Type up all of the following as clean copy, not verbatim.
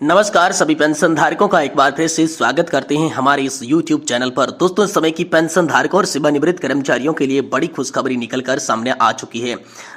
नमस्कार सभी पेंशन धारकों का एक बार फिर से स्वागत करते हैं हमारे इस YouTube चैनल पर। दोस्तों इस समय की पेंशन धारकों और सेवानिवृत्त कर्मचारियों के लिए बड़ी खुशखबरी निकलकर सामने आ चुकी है।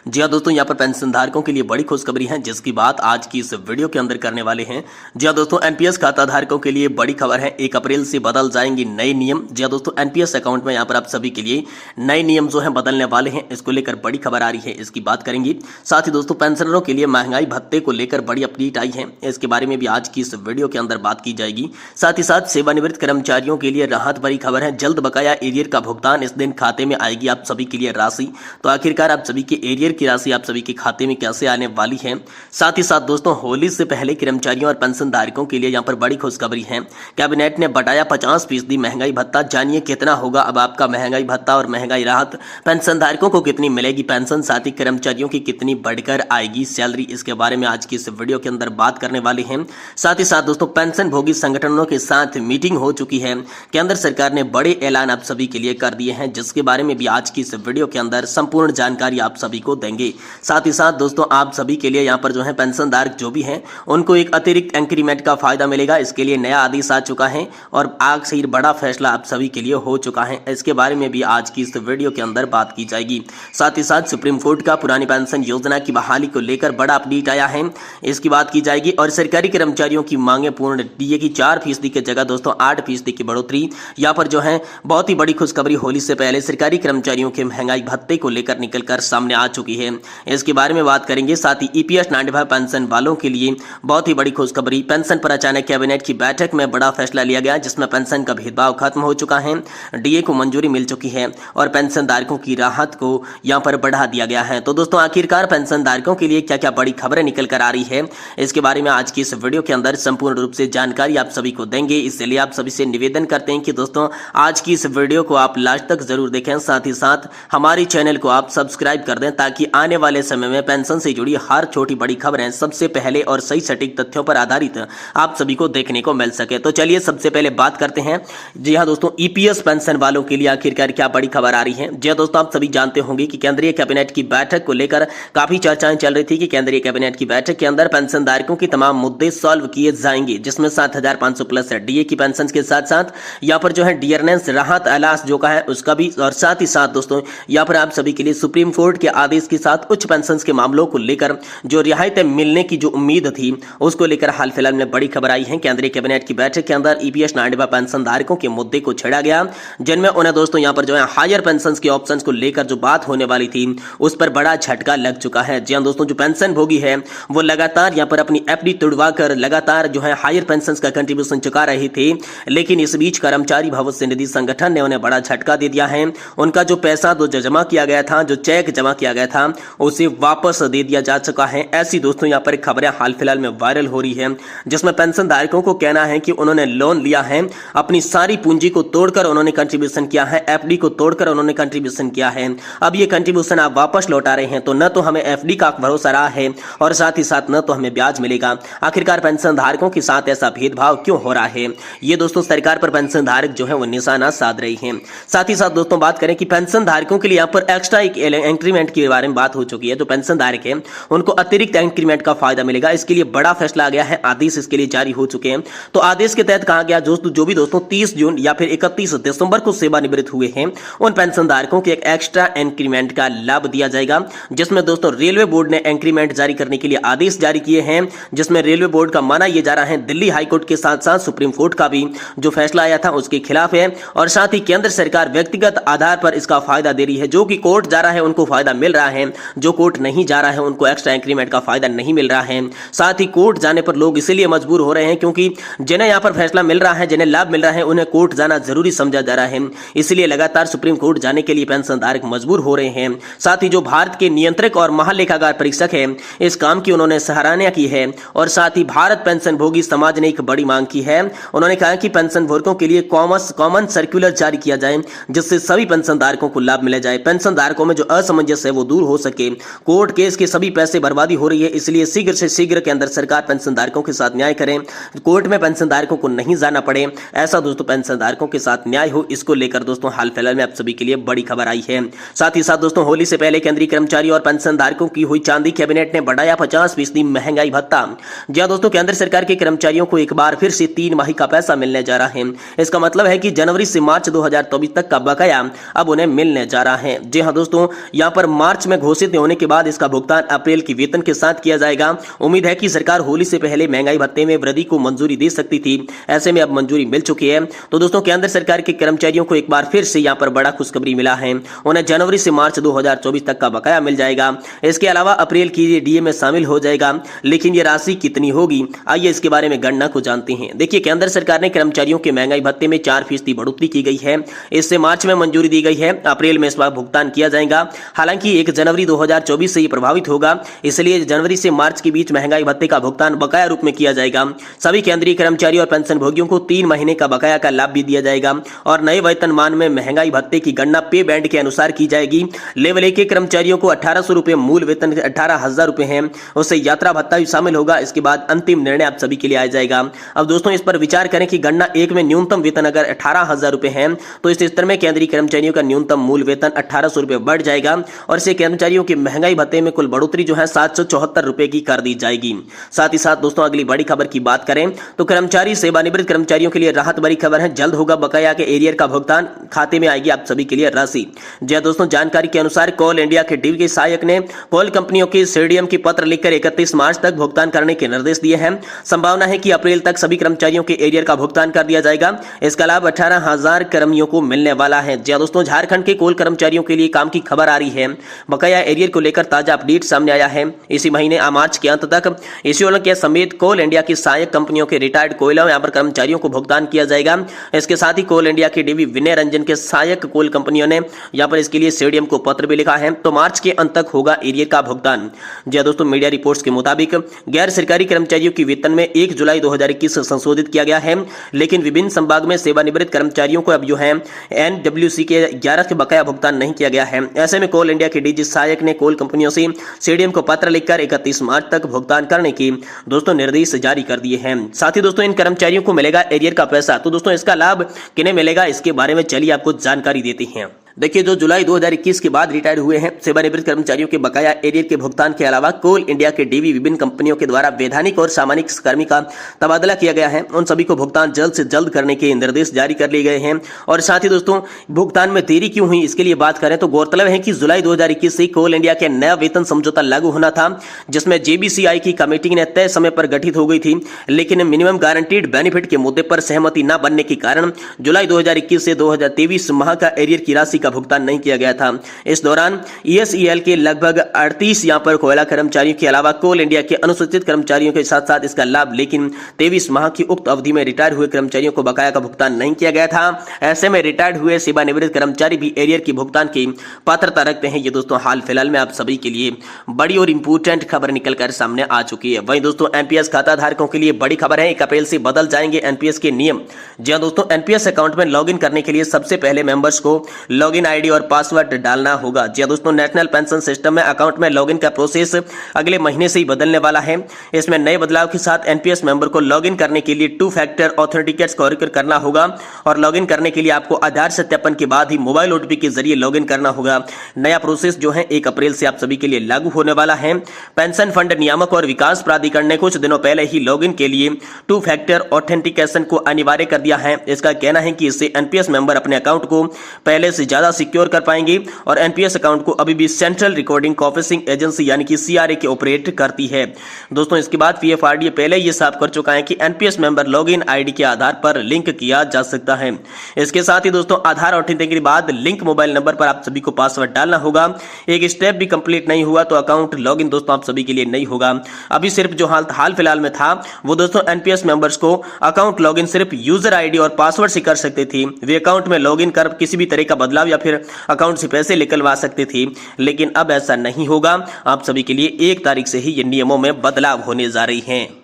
जी हाँ दोस्तों, यहाँ पर पेंशन धारकों के लिए बड़ी खुशखबरी है जिसकी बात आज की इस वीडियो के अंदर करने वाले हैं। जी हाँ दोस्तों, एनपीएस खाता धारकों के लिए बड़ी खबर है। 1 अप्रैल से बदल जाएंगे नए नियम। जी हाँ दोस्तों, एनपीएस अकाउंट में यहाँ पर आप सभी के लिए नए नियम जो है बदलने वाले हैं। इसको लेकर बड़ी खबर आ रही है, इसकी बात करेंगे। साथ ही दोस्तों पेंशनरों के लिए महंगाई भत्ते को लेकर बड़ी अपडेट आई है, इसके बारे में भी आज की इस वीडियो के अंदर बात की जाएगी। साथ ही साथ सेवानिवृत्त कर्मचारियों के लिए राहत भरी खबर है। जल्द बकाया एरियर का भुगतान इस दिन खाते में आएगी आप सभी के लिए राशि। तो आखिरकार आप सभी के एरियर की राशि आप सभी के खाते में कैसे आने वाली है। साथ ही साथ दोस्तों होली से पहले कर्मचारियों और पेंशन धारकों के लिए यहाँ पर बड़ी खुशखबरी है। कैबिनेट ने बढ़ाया 50% महंगाई भत्ता। जानिए कितना होगा अब आपका महंगाई भत्ता और महंगाई राहत। पेंशन धारकों को कितनी मिलेगी पेंशन, साथ ही कर्मचारियों की कितनी बढ़कर आएगी सैलरी, इसके बारे में आज की इस वीडियो के अंदर बात करने वाले हैं। साथ ही साथ दोस्तों पेंशन भोगी संगठनों के साथ मीटिंग हो चुकी है। केंद्र सरकार ने बड़े ऐलान आप सभी के लिए कर दिए हैं, जिसके बारे में भी आज की इस वीडियो के अंदर संपूर्ण जानकारी आप सभी को देंगे। साथ ही साथ दोस्तों आप सभी के लिए यहाँ पर जो है पेंशन धारक जो भी हैं उनको एक अतिरिक्त इंक्रीमेंट का फायदा मिलेगा। इसके लिए नया आदेश आ चुका है और आज से ही बड़ा फैसला आप सभी के लिए हो चुका है। इसके बारे में भी आज की इस वीडियो के अंदर बात की जाएगी। साथ ही साथ सुप्रीम कोर्ट का पुरानी पेंशन योजना की बहाली को लेकर बड़ा अपडेट आया है, इसकी बात की जाएगी। और सरकारी कर्मचारियों की मांगे पूर्ण डीए की 4% की जगह दोस्तों 8% की बढ़ोतरी। यहाँ पर जो है बहुत ही बड़ी खुशखबरी होली से पहले सरकारी कर्मचारियों के महंगाई भत्ते को लेकर निकलकर सामने आ चुकी है, इसके बारे में बात करेंगे। साथ ही ईपीएस 95 पेंशन वालों के लिए बहुत ही बड़ी खुशखबरी। पेंशन पर अचानक कैबिनेट की बैठक में बड़ा फैसला लिया गया, जिसमें पेंशन का भेदभाव खत्म हो चुका है, डीए को मंजूरी मिल चुकी है और पेंशन धारकों की राहत को यहाँ पर बढ़ा दिया गया है। तो दोस्तों आखिरकार पेंशन धारकों के लिए क्या क्या बड़ी खबरें निकल कर आ रही है, इसके बारे में आज की इस वीडियो के अंदर संपूर्ण रूप से जानकारी आप सभी को देंगे। इसलिए आप सभी से निवेदन करते हैं कि दोस्तों आज की इस वीडियो को आप लास्ट तक जरूर देखें। साथ ही साथ हमारे चैनल को आप सब्सक्राइब कर दें, ताकि आने वाले समय में पेंशन से जुड़ी हर छोटी बड़ी खबरें सबसे पहले और सही सटीक तथ्यों पर आधारित आप सभी को देखने को मिल सके। तो चलिए सबसे पहले बात करते हैं। जी हाँ दोस्तों, ईपीएस पेंशन वालों के लिए आखिरकार क्या बड़ी खबर आ रही है। जी हाँ दोस्तों, आप सभी जानते होंगे कि केंद्रीय कैबिनेट की बैठक को लेकर काफी चर्चाएं चल रही थी कि केंद्रीय कैबिनेट की बैठक के अंदर पेंशन धारकों के तमाम मुद्दे सॉल्व किए जाएंगे, जिसमें 7500 प्लस डीए की पेंशन के साथ साथ यहाँ पर जो है डियरनेस राहत अलास जो का है उसका भी। और साथ ही साथ दोस्तों यहाँ पर आप सभी के लिए सुप्रीम कोर्ट के आदेश के साथ उच्च पेंशन के मामलों को लेकर जो रियायतें मिलने की जो उम्मीद थी उसको लेकर हाल फिलहाल में बड़ी खबर आई है। केंद्रीय कैबिनेट की बैठक के अंदर ईपीएस 95 पेंशन धारकों के मुद्दे को छेड़ा गया, जिनमें उन्हें दोस्तों यहाँ पर जो है हायर पेंशन के ऑप्शन को लेकर जो बात होने वाली थी उस पर बड़ा झटका लग चुका है। जी हाँ दोस्तों, जो पेंशन भोगी है वो लगातार यहाँ पर अपनी एफडी तुड़वा कर लगातार जो है हायर पेंशन का कंट्रीब्यूशन चुका रही थी, लेकिन इस बीच कर्मचारी भविष्य निधि संगठन ने उन्हें बड़ा झटका दे दिया है। उनका जो पैसा जो जमा किया गया था, जो चेक जमा किया गया था, उसे वापस दे दिया जा चुका है। ऐसी दोस्तों यहाँ पर खबरें हाल फिलहाल में वायरल हो रही है, जिसमें पेंशन धारकों को कहना है कि उन्होंने लोन लिया है, अपनी सारी पूंजी को तोड़कर उन्होंने कंट्रीब्यूशन किया है, एफडी को तोड़कर उन्होंने कंट्रीब्यूशन किया है। अब ये कंट्रीब्यूशन आप वापस लौटा रहे हैं, तो न तो हमें एफडी का भरोसा रहा है और साथ ही साथ न तो हमें ब्याज मिलेगा। आखिरकार पेंशन धारकों के साथ ऐसा भेदभाव क्यों हो रहा है, ये दोस्तों सरकार पर पेंशन धारक जो है वो निशाना साध रही है। साथ ही साथ दोस्तों बात करें कि पेंशन धारकों के लिए यहाँ पर एक्स्ट्रा एक इंक्रीमेंट के बारे में बात हो चुकी है। जो पेंशन धारक है उनको अतिरिक्त इंक्रीमेंट का फायदा मिलेगा, इसके लिए बड़ा फैसला आ गया है, आदेश इसके लिए जारी हो चुके हैं। तो आदेश के तहत कहा गया जो भी दोस्तों 30 जून या फिर 31 दिसंबर को सेवानिवृत्त हुए हैं उन पेंशन धारकों को एक एक्स्ट्रा इंक्रीमेंट का लाभ दिया जाएगा, जिसमें दोस्तों रेलवे बोर्ड ने इंक्रीमेंट जारी करने के लिए आदेश जारी किए हैं, जिसमें रेलवे बोर्ड का माना यह जा रहा है दिल्ली हाईकोर्ट के साथ साथ सुप्रीम कोर्ट का भी जो फैसला आया था उसके खिलाफ है। और साथ ही केंद्र सरकार व्यक्तिगत आधार पर इसका फायदा दे रही है। जो कि कोर्ट जा रहा है उनको फायदा मिल रहा है, जो कोर्ट नहीं जा रहा है उनको एक्स्ट्रा इंक्रीमेंट का फायदा नहीं मिल रहा है। साथ ही कोर्ट जाने पर लोग इसीलिए मजबूर हो रहे हैं क्योंकि जिन्हें यहाँ पर फैसला मिल रहा है, जिन्हें लाभ मिल रहा है, उन्हें कोर्ट जाना जरूरी समझा जा रहा है। इसलिए लगातार सुप्रीम कोर्ट जाने के लिए पेंशन धारक मजबूर हो रहे हैं। साथ ही जो भारत के नियंत्रक और महालेखाकार परीक्षक है इस काम की उन्होंने सराहना की है। और साथ ही भारत पेंशन भोगी समाज ने एक बड़ी मांग की है। उन्होंने कहा कि पेंशन भोगियों के लिए कॉमन सर्कुलर जारी किया जाए, जिससे सभी पेंशन धारकों को लाभ मिला जाए। पेंशन धारकों में जो असमंजस है वो दूर हो सके। कोर्ट केस के सभी पैसे बर्बादी हो रही है, इसलिए शीघ्र से शीघ्र के अंदर सरकार पेंशन धारकों के साथ न्याय करें, कोर्ट में पेंशन धारकों को नहीं जाना पड़े। ऐसा दोस्तों पेंशन धारकों के साथ न्याय हो, इसको लेकर दोस्तों हाल फिलहाल में आप सभी के लिए बड़ी खबर आई है। साथ ही साथ दोस्तों होली से पहले केंद्रीय कर्मचारी और पेंशन धारकों की हुई चांदी, कैबिनेट ने बढ़ाया 50% महंगाई भत्ता। जी दोस्तों, दोस्तों केंद्र सरकार के कर्मचारियों को एक बार फिर से 3 माही का पैसा मिलने जा रहा है। इसका मतलब है कि जनवरी से मार्च 2024 तक का बकाया अब उन्हें मिलने जा रहा है। जी हां दोस्तों, यहां पर मार्च में घोषित होने के बाद इसका भुगतान अप्रैल की वेतन के साथ किया जाएगा। उम्मीद है कि सरकार होली से पहले महंगाई भत्ते में वृद्धि को मंजूरी दे सकती थी, ऐसे में अब मंजूरी मिल चुकी है। तो दोस्तों केंद्र सरकार के कर्मचारियों को एक बार फिर से यहां पर बड़ा खुशखबरी मिला है। उन्हें जनवरी से मार्च 2024 तक का बकाया मिल जाएगा। इसके अलावा अप्रैल की डीए में शामिल हो जाएगा। लेकिन ये राशि कितनी होगी, आइए इसके बारे में गणना को जानते हैं। देखिए, केंद्र सरकार ने कर्मचारियों के महंगाई भत्ते में 4% बढ़ोतरी की गई है। इससे मार्च में मंजूरी दी गई है, अप्रैल में इसका भुगतान किया जाएगा। हालांकि 1 जनवरी 2024 से ये प्रभावित होगा, इसलिए जनवरी से मार्च के बीच महंगाई भत्ते का भुगतान बकाया रूप में किया जाएगा। सभी केंद्रीय कर्मचारी और पेंशन भोगियों को 3 महीने का बकाया का लाभ भी दिया जाएगा और नए वेतनमान में महंगाई भत्ते की गणना पे बैंड के अनुसार की जाएगी। लेवल 1 के कर्मचारियों को 1800 रुपए मूल वेतन 18,000 रुपए है, उससे यात्रा भत्ता भी शामिल होगा। इसके बाद अंतिम निर्णय आप सभी के लिए आ जाएगा। अब दोस्तों इस पर विचार करें कि गणना 1 में न्यूनतम वेतन अगर 18,000 रुपए है तो इस स्तर में केंद्रीय कर्मचारियों का न्यूनतम मूल वेतन 1800 रुपए बढ़ जाएगा और इससे कर्मचारियों के महंगाई भत्ते में कुल बढ़ोतरी जो है 774 रुपए की कर दी जाएगी। साथ ही साथ दोस्तों अगली बड़ी खबर की बात करें तो कर्मचारी सेवानिवृत्त कर्मचारियों के लिए राहत भरी खबर है। जल्द होगा बकाया के एरियर का भुगतान, खाते में आएगी आप सभी के लिए राशि। जी दोस्तों, जानकारी के अनुसार कोल इंडिया के डीवी के सहायक ने कोल कंपनियों के सीडीएम की पत्र लिखकर 31 मार्च तक भुगतान करने के निर्देश दिए हैं। संभावना है कि अप्रैल तक सभी कर्मचारियों के एरियर का भुगतान कर दिया जाएगा। इसका लाभ 18,000 कर्मियों को मिलने वाला है। जी दोस्तों, झारखंड के कोल कर्मचारियों के लिए काम की खबर आ रही है। बकाया एरियर को लेकर ताजा अपडेट सामने आया है। इसी महीने मार्च के अंत तक एशियोल के समेत कोल इंडिया की सहायक कंपनियों के रिटायर्ड कोयला यहां पर कर्मचारियों को भुगतान किया जाएगा। इसके साथ ही कोल इंडिया के डीवी विनय रंजन के सहायक कोल कंपनियों ने यहां पर इसके लिए सीडीएम को पत्र भी लिखा है। तो मार्च के अंत तक होगा एरियर का भुगतान। जी दोस्तों, मीडिया रिपोर्ट्स के मुताबिक गैर सरकारी कर्मचारियों की वेतन में 1 जुलाई 2021 संशोधित किया गया है, लेकिन विभिन्न संभाग में सेवानिवृत्त कर्मचारियों को अब जो है एनडब्ल्यूसी के 11 के बकाया भुगतान नहीं किया गया है। ऐसे में कोल इंडिया के डीजी सहायक ने कोल कंपनियों से सीडीएम को पत्र लिखकर 31 मार्च तक भुगतान करने की दोस्तों निर्देश जारी कर दिए हैं। साथ ही दोस्तों इन कर्मचारियों को मिलेगा एरियर का पैसा। तो दोस्तों इसका लाभ किन्हें मिलेगा, इसके बारे में चलिए आपको जानकारी देते हैं। देखिए, जो जुलाई 2021 के बाद रिटायर हुए हैं सेवानिवृत्त कर्मचारियों के बकाया एरियर के भुगतान के अलावा कोल इंडिया के डीवी विभिन्न कंपनियों के द्वारा वैधानिक और सामान्य कर्मी का तबादला किया गया है, उन सभी को भुगतान जल्द से जल्द करने के निर्देश जारी कर लिए गए हैं। और साथ ही दोस्तों भुगतान में देरी क्यों हुई, इसके लिए बात करें तो गौरतलब है कि जुलाई 2021 से कोल इंडिया के नया वेतन समझौता लागू होना था, जिसमें जेबीसीआई की कमेटी ने तय समय पर गठित हो गई थी, लेकिन मिनिमम गारंटीड बेनिफिट के मुद्दे पर सहमति न बनने के कारण जुलाई 2021 से 2023 माह का एरियर की राशि का भुगतान नहीं किया गया था। इस दौरान ईएसईएल के लगभग 38 यहां पर कोयला कर्मचारियों के अलावा कोल इंडिया के अनुसूचित कर्मचारियों के साथ साथ इसका लाभ लेकिन 23 माह की उक्त अवधि में रिटायर हुए कर्मचारियों को बकाया का भुगतान नहीं किया गया था। ऐसे में रिटायर्ड हुए सेवानिवृत्त कर्मचारी भी एरियर की भुगतान की पात्रता रखते हैं। ये दोस्तों हाल फिलहाल में आप सभी के लिए बड़ी और इंपोर्टेंट खबर निकलकर सामने आ चुकी है। वहीं दोस्तों एनपीएस खाता धारकों के लिए बड़ी खबर है, 1 अप्रैल से बदल जाएंगे एनपीएस के नियम। जी हां दोस्तों, एनपीएस अकाउंट में लॉगिन करने के लिए सबसे पहले मेंबर्स को लॉगिन आईडी और पासवर्ड डालना होगा। जी दोस्तों, नेशनल पेंशन सिस्टम में अकाउंट में लॉगिन का प्रोसेस अगले महीने से ही बदलने वाला है। इसमें नए बदलाव के साथ एनपीएस मेंबर को लॉगिन करने के लिए 2 फैक्टर ऑथेंटिकेट्स को करना होगा और लॉगिन करने के लिए आपको आधार सत्यापन के बाद ही मोबाइल ओटीपी के जरिए लॉगिन करना होगा। नया प्रोसेस जो है 1 अप्रैल से आप सभी के लिए लागू होने वाला है। पेंशन फंड नियामक और विकास प्राधिकरण ने कुछ दिनों पहले ही लॉगिन के लिए 2 फैक्टर ऑथेंटिकेशन को अनिवार्य कर दिया है। इसका कहना है कि इससे एनपीएस मेंबर अपने अकाउंट को पहले से ज्यादा सिक्योर कर पाएंगे और एनपीएस अकाउंट को अभी भी सेंट्रल रिकॉर्डिंग ऑफिसिंग एजेंसी यानी कि सीआरए के ऑपरेट करती है। दोस्तों इसके बाद पीएफआरडीए पहले ये साफ कर चुका है कि एनपीएस मेंबर लॉगिन आईडी के आधार पर लिंक किया जा सकता है। इसके साथ ही दोस्तों आधार ऑथेंटिकेशन के बाद लिंक मोबाइल नंबर पर आप सभी को पासवर्ड डालना होगा। एक स्टेप भी कंप्लीट नहीं हुआ तो अकाउंट लॉगिन दोस्तों आप सभी के लिए नहीं होगा। अभी सिर्फ जो हाल फिलहाल में था वो दोस्तों एनपीएस मेंबर्स को अकाउंट लॉगिन सिर्फ यूजर आईडी और पासवर्ड से कर सकते थे। वे अकाउंट में लॉगिन कर किसी भी तरह का बदलाव या फिर अकाउंट से पैसे निकलवा सकते थे, लेकिन अब ऐसा नहीं होगा। आप सभी के लिए 1 तारीख से ही ये नियमों में बदलाव होने जा रही हैं।